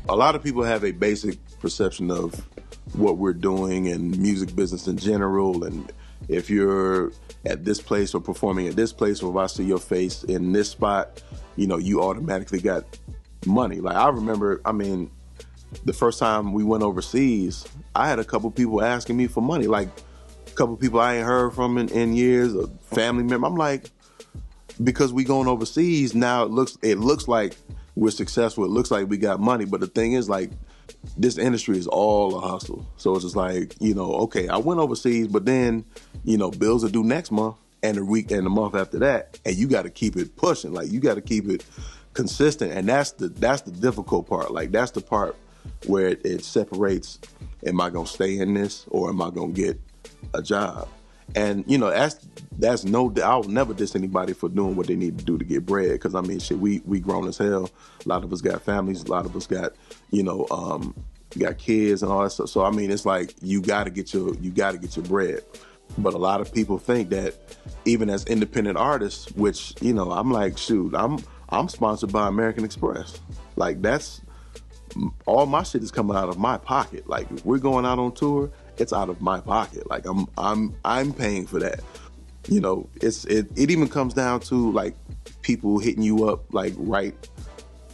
A lot of people have a basic perception of what we're doing and music business in general, and if you're at this place or performing at this place, or if I see your face in this spot, you know, you automatically got money. Like, I remember, I mean, the first time we went overseas, I had a couple people asking me for money, like a couple people I ain't heard from in years, a family member. I'm like, because we going overseas now, it looks like we're successful. It looks like we got money, but the thing is, like, this industry is all a hustle. So it's just like, you know, okay, I went overseas, but then, you know, bills are due next month and the week and the month after that, and you got to keep it pushing. Like, you got to keep it consistent, and that's the difficult part. Like, that's the part where it separates. Am I gonna stay in this, or am I gonna get a job? And, you know, that's no, I'll never diss anybody for doing what they need to do to get bread. Because, I mean, shit, we grown as hell. A lot of us got families. A lot of us got, you know, got kids and all that stuff. So, I mean, it's like you got to get your bread. But a lot of people think that even as independent artists, which, you know, I'm like, shoot, I'm sponsored by American Express. Like, that's all my shit is coming out of my pocket. Like, if we're going out on tour, it's out of my pocket. Like, I'm paying for that. You know, it even comes down to, like, people hitting you up, like, right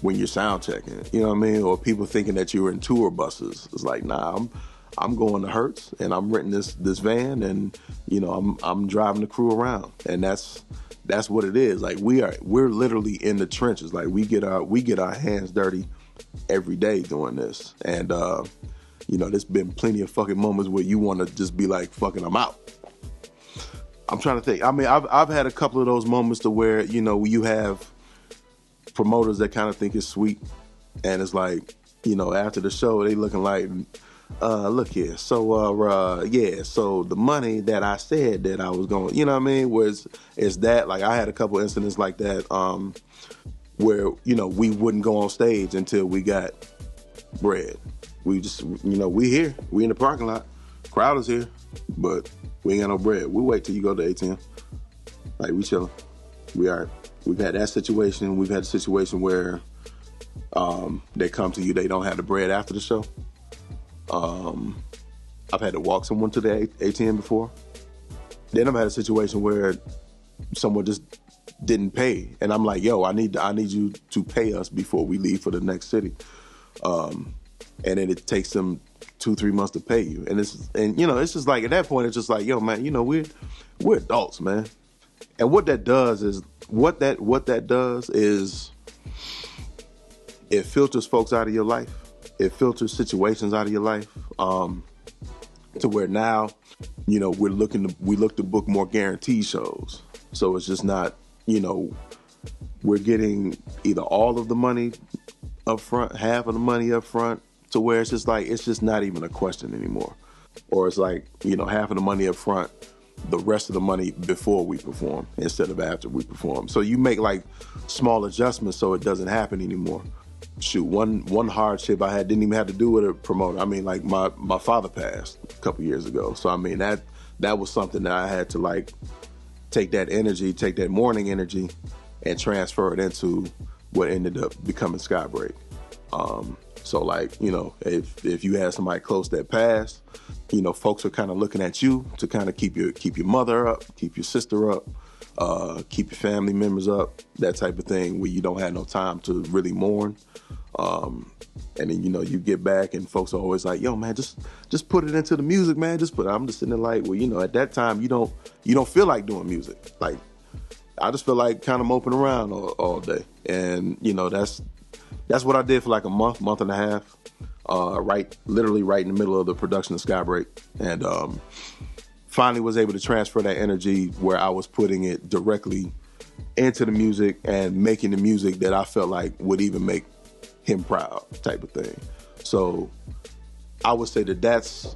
when you're sound checking. You know what I mean? Or people thinking that you're in tour buses. It's like, nah, I'm going to Hertz, and I'm renting this van, and, you know, I'm driving the crew around, and that's what it is. Like, we're literally in the trenches. Like, we get our hands dirty every day doing this, and you know, there's been plenty of fucking moments where you want to just be like, fucking, I'm out. I'm trying to think. I mean, I've had a couple of those moments to where, you know, you have promoters that kind of think it's sweet, and it's like, you know, after the show, they looking like, look here, so yeah, so the money that I said that I was going, you know what I mean, is that, like, I had a couple incidents like that, where, you know, we wouldn't go on stage until we got bread. We just, you know, we here, we in the parking lot, crowd is here, but we ain't got no bread. We wait till you go to ATM. Like, we chilling. We all right. We've had that situation. We've had a situation where they come to you, they don't have the bread after the show. I've had to walk someone to the ATM before. Then I've had a situation where someone just didn't pay, and I'm like, yo, I need you to pay us before we leave for the next city. And then it takes them 2-3 months to pay you, and you know, it's just like, at that point, it's just like, yo, man, you know, we're adults, man. And what that does is it filters folks out of your life. It filters situations out of your life, to where now, you know, we look to book more guaranteed shows. So it's just not, you know, we're getting either all of the money up front, half of the money up front, to where it's just like, it's just not even a question anymore. Or it's like, you know, half of the money up front, the rest of the money before we perform instead of after we perform. So you make, like, small adjustments so it doesn't happen anymore. Shoot, one hardship I had didn't even have to do with a promoter. I mean, like, my father passed a couple years ago. So, I mean, that was something that I had to, like, take that morning energy and transfer it into what ended up becoming Skybreak. So, like, you know, if you had somebody close that passed, you know, folks are kind of looking at you to kind of keep your mother up, keep your sister up, keep your family members up, that type of thing, where you don't have no time to really mourn. And then, you know, you get back and folks are always like, yo, man, just put it into the music, man. I'm just sitting there like, well, you know, at that time, you don't feel like doing music. Like, I just feel like kind of moping around all day. And, you know, that's what I did for like a month and a half, literally right in the middle of the production of Skybreak. And finally was able to transfer that energy where I was putting it directly into the music and making the music that I felt like would even make him proud, type of thing. So I would say that's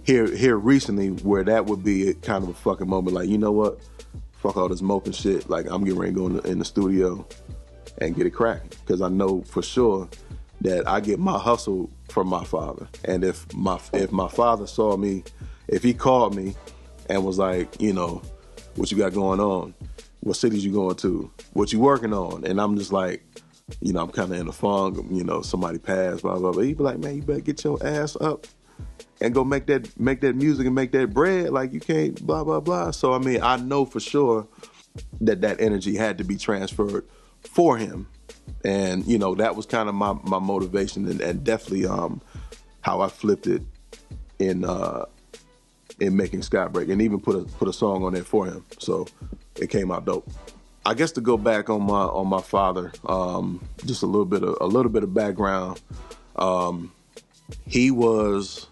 here recently where that would be kind of a fucking moment. Like, you know what? Fuck all this moping shit. Like, I'm getting ready to go in the studio and get it cracking, because I know for sure that I get my hustle from my father. And if my father saw me, if he called me and was like, you know, what you got going on? What cities you going to? What you working on? And I'm just like, I'm kind of in a funk, somebody passed, blah, blah, blah. He'd be like, man, you better get your ass up and go make that music and make that bread. Like, you can't, blah, blah, blah. So, I mean, I know for sure that energy had to be transferred for him. And, that was kind of my motivation and definitely how I flipped it in making Skybreak, and even put a song on there for him. So it came out dope. I guess to go back on my father, just a little bit of background. He was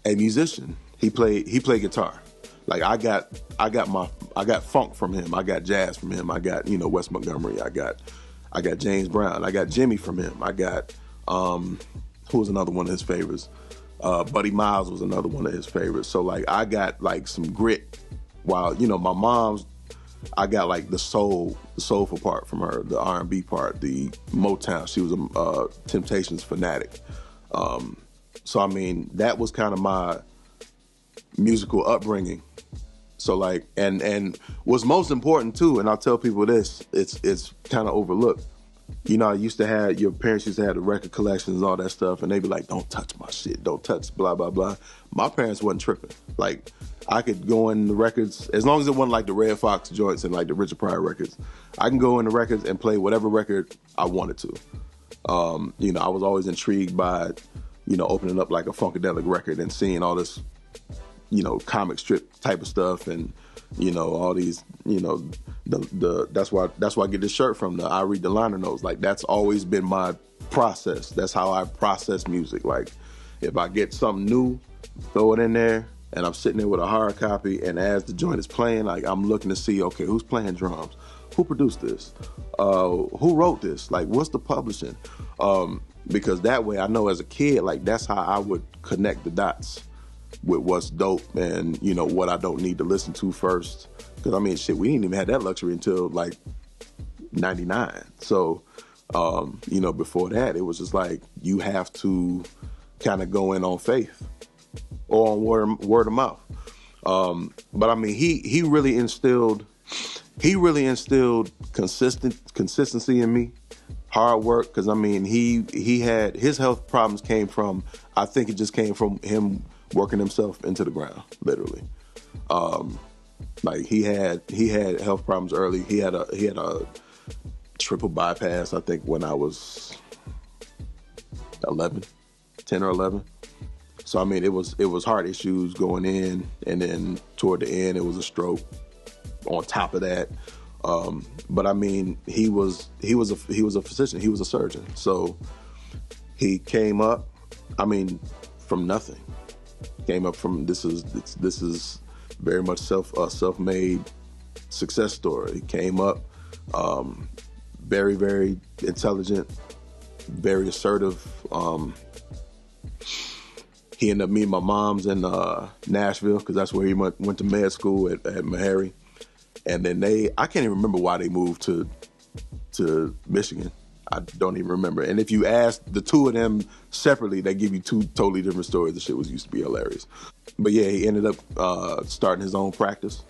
a musician. He played guitar. Like I got funk from him. I got jazz from him. I got Wes Montgomery. I got James Brown. I got Jimmy from him. I got who was another one of his favorites. Buddy Miles was another one of his favorites. So like I got like some grit. While my mom's, I got like the soulful part from her, the R&B part, the Motown. She was a Temptations fanatic. So I mean that was kind of my musical upbringing. So like and what's most important too, and I'll tell people this, it's kind of overlooked. I used to have, your parents used to have the record collections and all that stuff, and they'd be like, don't touch my shit, don't touch blah, blah, blah. My parents wasn't tripping. Like, I could go in the records, as long as it wasn't like the Red Fox joints and like the Richard Pryor records, I can go in the records and play whatever record I wanted to. I was always intrigued by, opening up like a Funkadelic record and seeing all this, comic strip type of stuff and, all these, that's why I get this shirt from. I read the liner notes. Like, that's always been my process. That's how I process music. Like, if I get something new, throw it in there, and I'm sitting there with a hard copy, and as the joint is playing, like, I'm looking to see, okay, who's playing drums? Who produced this? Who wrote this? Like, what's the publishing? Because that way I know as a kid, like, that's how I would connect the dots with what's dope and, what I don't need to listen to first. Because, I mean, shit, we didn't even have that luxury until, like, 99. So, before that, it was just like, you have to kind of go in on faith or on word of mouth. But, I mean, he really instilled consistency in me, hard work. Because, I mean, he had, his health problems came from, I think it just came from him working himself into the ground, literally. Like he had health problems early. He had a triple bypass, I think, when I was 10 or 11. So I mean, it was heart issues going in, and then toward the end, it was a stroke. On top of that, but I mean, he was a physician. He was a surgeon. So he came up, I mean, from nothing. Came up from this is very much self-made success story. He came up very, very intelligent, very assertive. He ended up meeting my mom's in Nashville, because that's where he went to med school at Meharry. And then I can't even remember why they moved to Michigan. I don't even remember. And if you ask the two of them separately, they give you two totally different stories. The shit used to be hilarious. But yeah, he ended up starting his own practice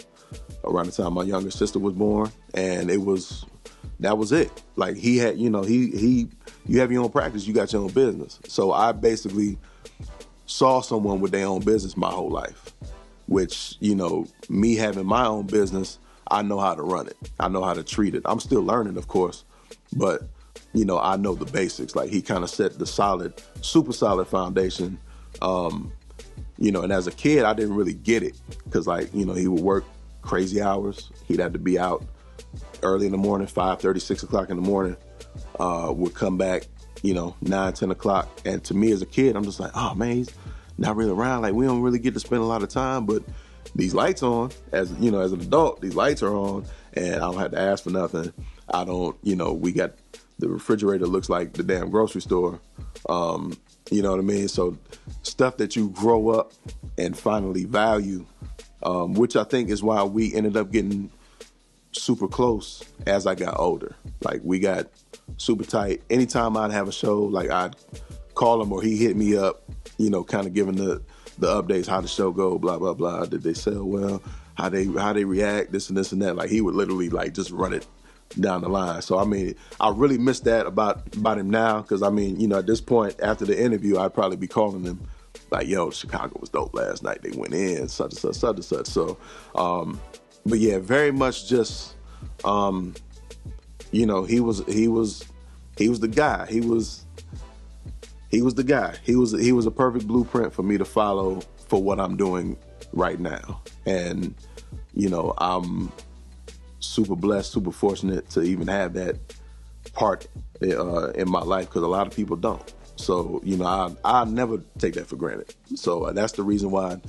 around the time my younger sister was born, and that was it. Like, he had, you have your own practice, you got your own business. So I basically saw someone with their own business my whole life, which, me having my own business, I know how to run it. I know how to treat it. I'm still learning, of course, but I know the basics. Like, he kind of set the super solid foundation. And as a kid, I didn't really get it, because, like, he would work crazy hours. He'd have to be out early in the morning, 5:30, 6 o'clock in the morning. Would come back, 9, 10 o'clock. And to me as a kid, I'm just like, oh man, he's not really around. Like, we don't really get to spend a lot of time, but these lights on, as as an adult, these lights are on, and I don't have to ask for nothing. I don't, we got the refrigerator looks like the damn grocery store. You know what I mean? So stuff that you grow up and finally value, which I think is why we ended up getting super close as I got older. Like, we got super tight. Anytime I'd have a show, like, I'd call him or he hit me up, kind of giving the updates, how the show go, blah, blah, blah. Did they sell well? How they react, this and this and that. Like, he would literally, like, just run it down the line. So I mean, I really miss that about him now, because I mean, you know, at this point after the interview, I'd probably be calling him like, "Yo, Chicago was dope last night. They went in, such and such, such and such." So, but yeah, very much just, you know, he was the guy. He was the guy. He was a perfect blueprint for me to follow for what I'm doing right now. And you know, I'm super blessed, super fortunate to even have that part in my life, because a lot of people don't. So, you know, I never take that for granted. So that's the reason why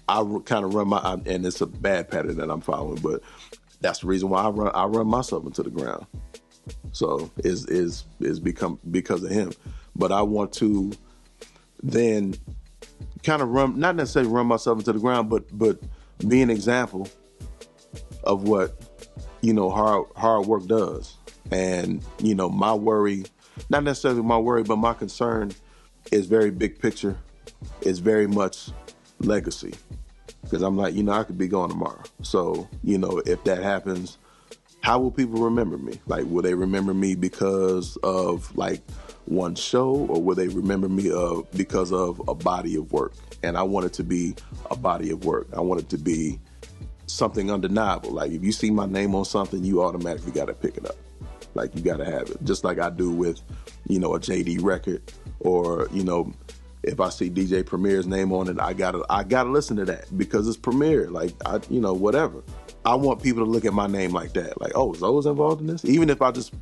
I kind of run and it's a bad pattern that I'm following, but that's the reason why I run myself into the ground. So is become because of him. But I want to then kind of not necessarily run myself into the ground, but be an example of what, you know, hard work does. And, you know, my worry, not necessarily my worry, but my concern is very big picture. It's very much legacy. Because I'm like, you know, I could be gone tomorrow. So, you know, if that happens, how will people remember me? Like, will they remember me because of like one show, or will they remember me because of a body of work? And I want it to be a body of work. I want it to be something undeniable. Like, if you see my name on something, you automatically got to pick it up. Like, you got to have it. Just like I do with, you know, a JD record, or, you know, if I see DJ Premier's name on it, I gotta listen to that because it's Premier. Like, you know, whatever. I want people to look at my name like that. Like, oh, Zoe's involved in this? Even if I just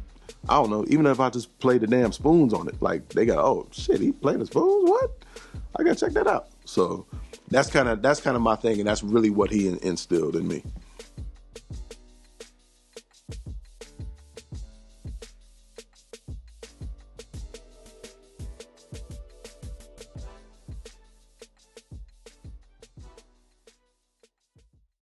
play the damn spoons on it. Like, they got, oh shit, he playing the spoons? What? I gotta check that out. So that's kind of my thing, and that's really what he instilled in me.